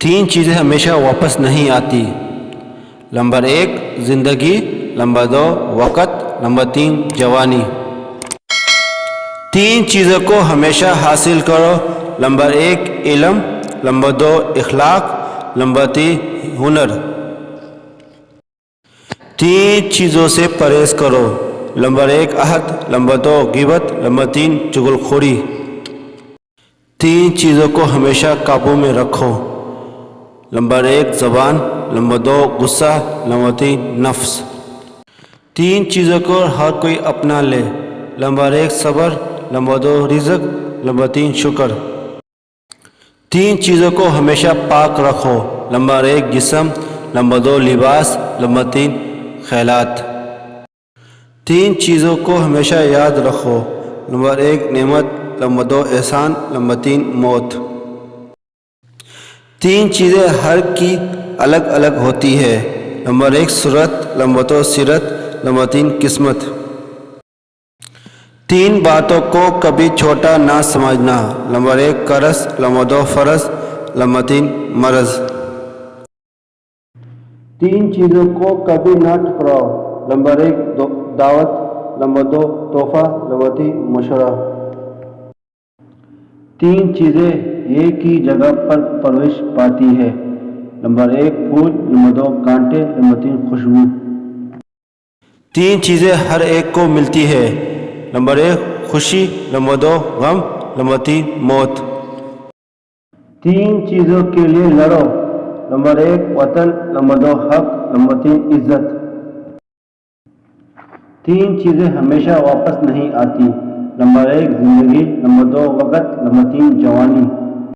تین چیزیں ہمیشہ واپس نہیں آتی. نمبر 1 زندگی، نمبر 2 وقت، نمبر 3 جوانی. تین چیزوں کو ہمیشہ حاصل کرو. نمبر 1 علم، نمبر 2 اخلاق، نمبر 3 ہنر. تین چیزوں سے پرہیز کرو. نمبر 1 عہد، نمبر 2 غیبت، نمبر 3 چغل خوری. تین چیزوں کو ہمیشہ قابو میں رکھو. نمبر 1 زبان، نمبر 2 غصہ، نمبر 3 نفس. تین چیزوں کو ہر کوئی اپنا لے. نمبر 1 صبر، نمبر 2 رزق، نمبر 3 شکر. تین چیزوں کو ہمیشہ پاک رکھو. نمبر 1 جسم، نمبر 2 لباس، نمبر 3 خیالات. تین چیزوں کو ہمیشہ یاد رکھو. نمبر 1 نعمت، نمبر 2 احسان، نمبر 3 موت. تین چیزیں ہر کی الگ الگ ہوتی ہے. نمبر 1 صورت، نمبر 2 سیرت، نمبر 3 قسمت. تین باتوں کو کبھی چھوٹا نہ سمجھنا. نمبر 1 قرض، نمبر 2 فرض، نمبر 3 مرض. تین چیزوں کو کبھی نہ ٹھکراؤ. نمبر 1 دعوت، نمبر 2 تحفہ، نمبر 3 مشورہ. تین چیزیں ایک ہی جگہ پر پرورش پاتی ہے. نمبر 1 پھول، نمبر 2 کانٹے، نمبر 3 خوشبو. تین چیزیں ہر ایک کو ملتی ہے. نمبر 1 خوشی، نمبر 2 غم، نمبر 3 موت. تین چیزوں کے لیے لڑو. نمبر 1 وطن، نمبر 2 حق، نمبر 3 عزت. تین چیزیں ہمیشہ واپس نہیں آتی. نمبر 1 زندگی، نمبر 2 وقت، نمبر 3 جوانی.